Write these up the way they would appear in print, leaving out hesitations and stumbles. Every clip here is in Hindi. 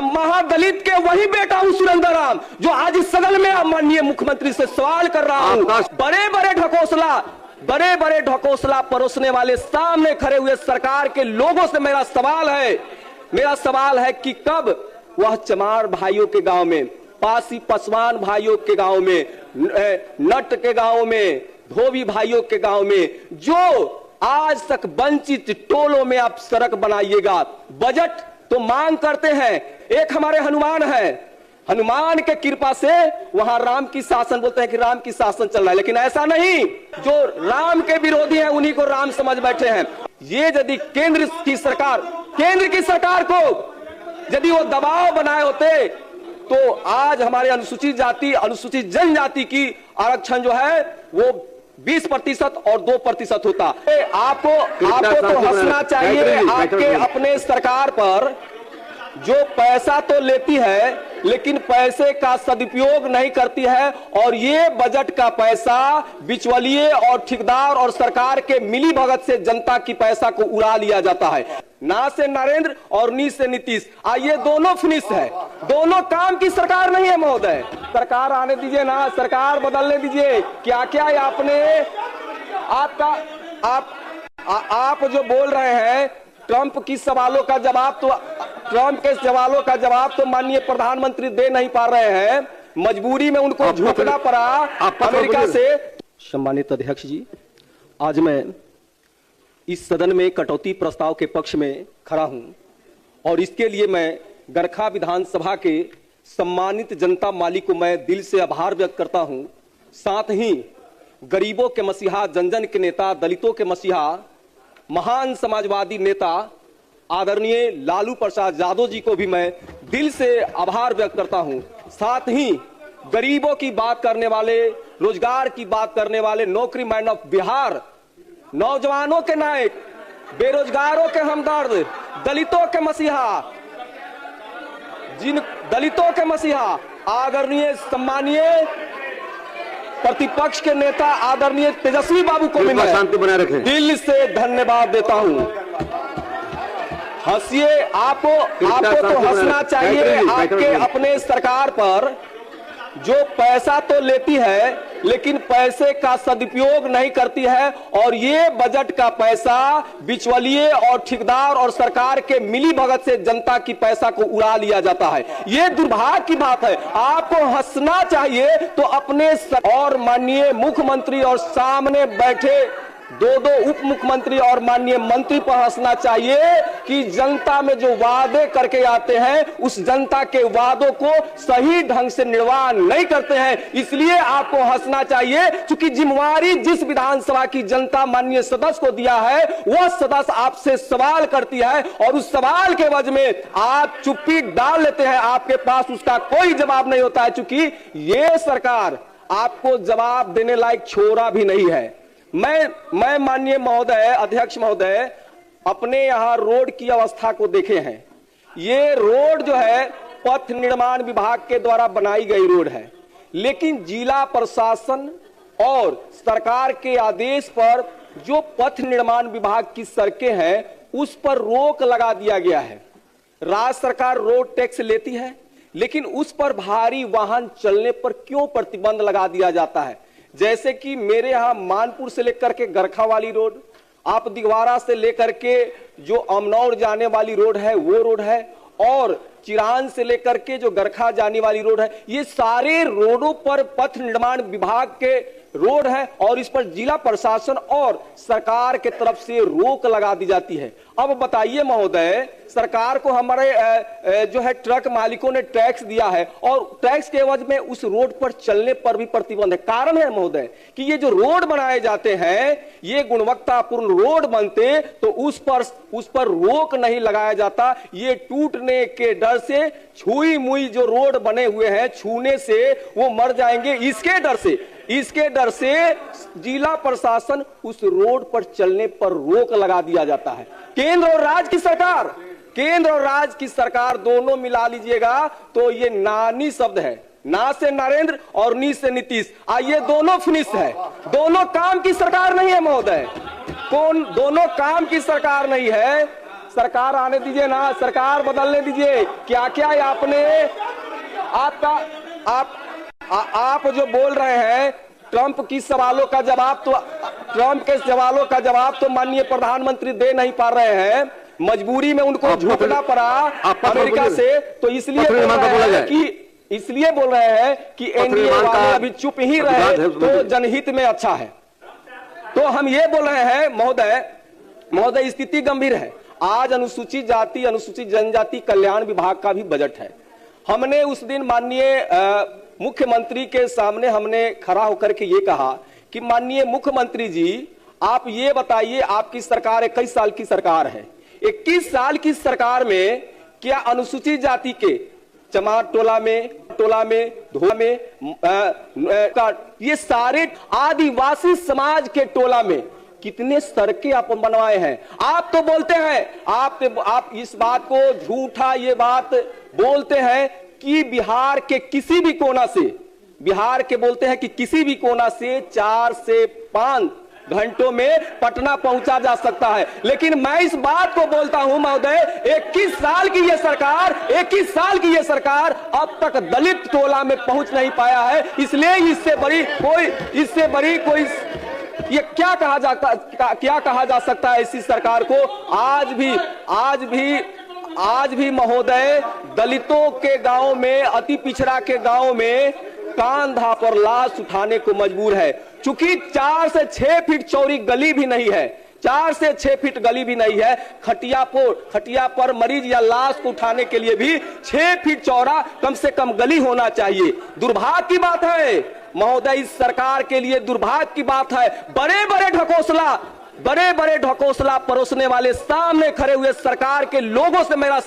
हम महादलित के वही बेटा हूं सुरेंद्र राम, जो आज इस सदन में माननीय मुख्यमंत्री से सवाल कर रहा हूं। बड़े बड़े ढकोसला परोसने वाले सामने खड़े हुए सरकार के लोगों से मेरा सवाल है कि कब वह चमार भाइयों के गांव में, पासी पसवान भाइयों के गांव में, नट के गांव में, धोबी भाइयों के गांव में, जो आज तक वंचित टोलों में आप सड़क बनाइएगा। बजट तो मांग करते हैं, एक हमारे हनुमान है, हनुमान के कृपा से वहां राम की शासन, बोलते हैं कि राम की शासन चल रहा है, लेकिन ऐसा नहीं। जो राम के विरोधी हैं उन्हीं को राम समझ बैठे हैं। ये यदि केंद्र की सरकार को यदि वो दबाव बनाए होते तो आज हमारे अनुसूचित जाति, अनुसूचित जनजाति की आरक्षण जो है वो 20% और 2% होता। आपको तो हंसना चाहिए आपके अपने सरकार पर, जो पैसा तो लेती है लेकिन पैसे का सदुपयोग नहीं करती है। और ये बजट का पैसा बिचौलिए और ठेकेदार और सरकार के मिली भगत से जनता की पैसा को उड़ा लिया जाता है। ना से नरेंद्र और नी से नीतीश, ये दोनों फिनिश है, दोनों काम की सरकार नहीं है महोदय। सरकार आने दीजिए ना, सरकार बदलने दीजिए। क्या क्या आपने आप जो बोल रहे हैं ट्रंप के सवालों का जवाब तो माननीय प्रधानमंत्री दे नहीं पा रहे हैं, मजबूरी में उनको झुकना पड़ा अमेरिका से। सम्मानित अध्यक्ष जी, आज मैं इस सदन में कटौती प्रस्ताव के पक्ष में खड़ा हूं और इसके लिए मैं गरखा विधानसभा के सम्मानित जनता माली को मैं दिल से आभार व्यक्त करता हूं। साथ ही गरीबों के मसीहा, जन जन के नेता, दलितों के मसीहा, महान समाजवादी नेता आदरणीय लालू प्रसाद यादव जी को भी मैं दिल से आभार व्यक्त करता हूं। साथ ही गरीबों की बात करने वाले, रोजगार की बात करने वाले, नौकरी मैन ऑफ बिहार, नौजवानों के नायक, बेरोजगारों के हमदर्द, दलितों के मसीहा आदरणीय सम्मानीय प्रतिपक्ष के नेता आदरणीय तेजस्वी बाबू को भी मैं दिल से धन्यवाद देता हूं। हंसिए, आपको तो हंसना चाहिए आपके अपने सरकार पर, जो पैसा तो लेती है लेकिन पैसे का सदुपयोग नहीं करती है। और ये बजट का पैसा बिचौलिए और ठेकेदार और सरकार के मिली भगत से जनता की पैसा को उड़ा लिया जाता है। ये दुर्भाग्य की बात है। आपको हंसना चाहिए तो अपने और माननीय मुख्यमंत्री और सामने बैठे दो उप मुख्यमंत्री और माननीय मंत्री पर हंसना चाहिए कि जनता में जो वादे करके आते हैं उस जनता के वादों को सही ढंग से निर्वाह नहीं करते हैं। इसलिए आपको हंसना चाहिए, क्योंकि जिम्मेवारी जिस विधानसभा की जनता माननीय सदस्य को दिया है वह सदस्य आपसे सवाल करती है और उस सवाल के वजह में आप चुप्पी डाल लेते हैं, आपके पास उसका कोई जवाब नहीं होता है। चूंकि ये सरकार आपको जवाब देने लायक छोरा भी नहीं है। मैं माननीय महोदय, अध्यक्ष महोदय, अपने यहां रोड की अवस्था को देखे हैं। ये रोड जो है पथ निर्माण विभाग के द्वारा बनाई गई रोड है, लेकिन जिला प्रशासन और सरकार के आदेश पर जो पथ निर्माण विभाग की सड़कें हैं उस पर रोक लगा दिया गया है। राज्य सरकार रोड टैक्स लेती है, लेकिन उस पर भारी वाहन चलने पर क्यों प्रतिबंध लगा दिया जाता है? जैसे कि मेरे यहां मानपुर से लेकर के गरखा वाली रोड, आप दिगवारा से लेकर के जो अमनौर जाने वाली रोड है वो रोड है, और चिरान से लेकर के जो गरखा जाने वाली रोड है, ये सारे रोडों पर पथ निर्माण विभाग के रोड है और इस पर जिला प्रशासन और सरकार के तरफ से रोक लगा दी जाती है। अब बताइए महोदय, सरकार को हमारे जो है ट्रक मालिकों ने टैक्स दिया है और टैक्स के एवज में उस रोड पर चलने पर भी प्रतिबंध है। कारण है महोदय कि ये जो रोड बनाए जाते हैं, ये गुणवत्तापूर्ण रोड बनते तो उस पर रोक नहीं लगाया जाता। ये टूटने के डर से, छुई मुई जो रोड बने हुए हैं छूने से वो मर जाएंगे, इसके डर से जिला प्रशासन उस रोड पर चलने पर रोक लगा दिया जाता है। केंद्र और राज्य की सरकार दोनों मिला लीजिएगा तो ये नानी शब्द है, ना से नरेंद्र और नी से नीतीश, ये दोनों फिनिश है। दोनों काम की सरकार नहीं है महोदय, दोनों काम की सरकार नहीं है। सरकार आने दीजिए ना, सरकार बदलने दीजिए। क्या क्या आपने आप जो बोल रहे हैं ट्रंप के सवालों का जवाब तो माननीय प्रधानमंत्री दे नहीं पा रहे हैं, मजबूरी में उनको झुकना पड़ा अमेरिका से। तो इसलिए बोल रहे हैं कि एनडीए वाले अभी चुप ही रहे तो जनहित में अच्छा है। तो हम ये बोल रहे हैं महोदय स्थिति गंभीर है। आज अनुसूचित जाति अनुसूचित जनजाति कल्याण विभाग का भी बजट है। हमने उस दिन माननीय मुख्यमंत्री के सामने हमने खड़ा होकर के ये कहा कि माननीय मुख्यमंत्री जी, आप ये बताइए, आपकी सरकार 21 साल की सरकार है, 21 साल की सरकार में क्या अनुसूचित जाति के चमार टोला में धोला में ये सारे आदिवासी समाज के टोला में कितने सड़कें आप बनवाए हैं? आप तो बोलते हैं, आप इस बात को झूठा ये बात बोलते हैं कि बिहार के किसी भी कोना से 4 से 5 घंटों में पटना पहुंचा जा सकता है। लेकिन मैं इस बात को बोलता हूं महोदय, 21 साल की ये सरकार अब तक दलित टोला में पहुंच नहीं पाया है। इसलिए इससे बड़ी कोई ये क्या कहा जा सकता है इसी सरकार को? आज भी महोदय दलितों के गांव में, अति पिछड़ा के गांव में कांधा पर लाश उठाने को मजबूर है। चूंकि 4 से 6 फीट चौड़ी गली भी नहीं है, 4 से 6 फीट गली भी नहीं है। खटिया पर मरीज या लाश को उठाने के लिए भी 6 फीट चौड़ा कम से कम गली होना चाहिए। दुर्भाग्य की बात है महोदय, इस सरकार के लिए दुर्भाग्य की बात है। बड़े बड़े ढकोसला परोसने वाले सामने खड़े हुए सरकार के लोगों से मेरा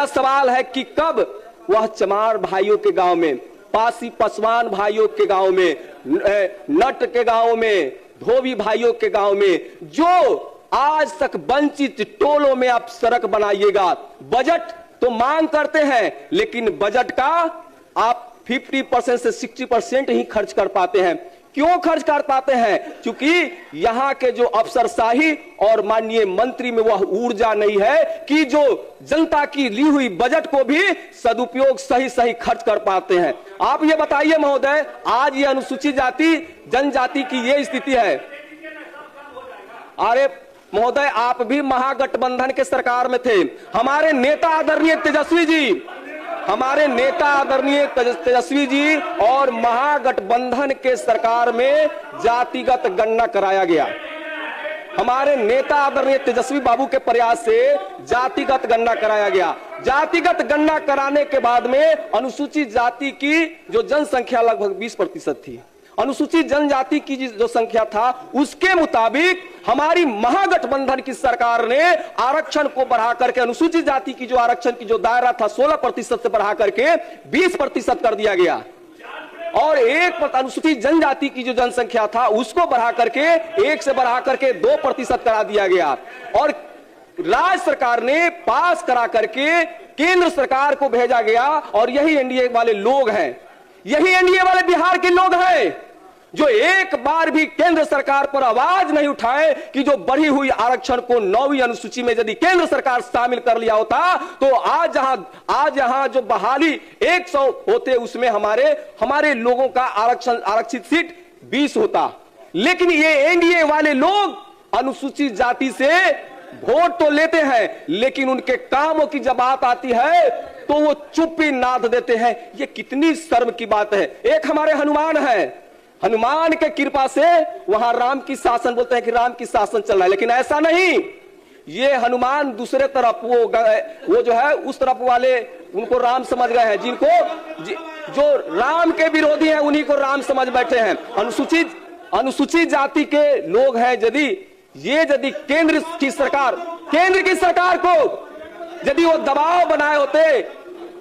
सवाल है कि कब वह चमार भाइयों के गांव में, पासी पसवान भाइयों के गांव में, नट के गांव में, धोबी भाइयों के गांव में, जो आज तक वंचित टोलों में आप सड़क बनाइएगा। बजट तो मांग करते हैं, लेकिन बजट का आप 50% से 60% ही खर्च कर पाते हैं। क्यों खर्च कर पाते हैं? क्योंकि यहां के जो अफसरशाही और माननीय मंत्री में वह ऊर्जा नहीं है कि जो जनता की ली हुई बजट को भी सदुपयोग सही खर्च कर पाते हैं। आप ये बताइए महोदय, आज ये अनुसूचित जाति जनजाति की ये स्थिति है। अरे महोदय, आप भी महागठबंधन के सरकार में थे। हमारे नेता आदरणीय तेजस्वी जी और महागठबंधन के सरकार में जातिगत गणना कराया गया। हमारे नेता आदरणीय तेजस्वी बाबू के प्रयास से जातिगत गणना कराया गया। जातिगत गणना कराने के बाद में अनुसूचित जाति की जो जनसंख्या लगभग 20% थी, अनुसूचित जनजाति की जो संख्या था उसके मुताबिक हमारी महागठबंधन की सरकार ने आरक्षण को बढ़ा करके अनुसूचित जाति की जो आरक्षण की जो दायरा था 16% से बढ़ा करके 20% कर दिया गया। और अनुसूचित जनजाति की जो जनसंख्या था उसको बढ़ा करके 1 से बढ़ा करके 2% करा दिया गया। और राज्य सरकार ने पास करा करके केंद्र सरकार को भेजा गया। और यही एनडीए वाले लोग हैं, यही एनडीए वाले बिहार के लोग हैं जो एक बार भी केंद्र सरकार पर आवाज नहीं उठाए कि जो बढ़ी हुई आरक्षण को 9वीं अनुसूची में यदि केंद्र सरकार शामिल कर लिया होता तो आज यहां जो बहाली 100 होते उसमें हमारे लोगों का आरक्षित सीट 20 होता। लेकिन ये एनडीए वाले लोग अनुसूचित जाति से वोट तो लेते हैं, लेकिन उनके कामों की जब बात आती है तो वो चुप्पी नाद देते हैं। ये कितनी शर्म की बात है। एक हमारे हनुमान है, हनुमान के कृपा से वहां राम की शासन, बोलते हैं कि राम की शासन चल रहा है, लेकिन ऐसा नहीं। ये हनुमान दूसरे तरफ वो जो है उस तरफ वाले उनको राम समझ गए हैं, जो राम के विरोधी हैं उन्हीं को राम समझ बैठे हैं। अनुसूचित जाति के लोग हैं। यदि केंद्र की सरकार को यदि वो दबाव बनाए होते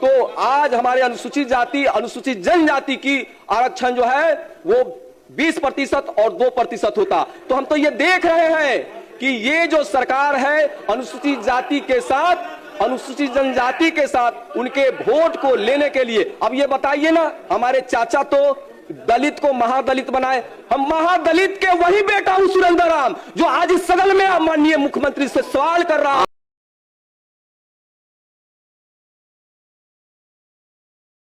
तो आज हमारे अनुसूचित जनजाति की आरक्षण जो है वो 20% और 2% होता। तो हम तो ये देख रहे हैं कि ये जो सरकार है अनुसूचित जाति के साथ, अनुसूचित जनजाति के साथ उनके वोट को लेने के लिए। अब ये बताइए ना, हमारे चाचा तो दलित को महादलित बनाए। हम महादलित के वही बेटा हूं सुरेंद्र राम, जो आज इस सदन में माननीय मुख्यमंत्री से सवाल कर रहा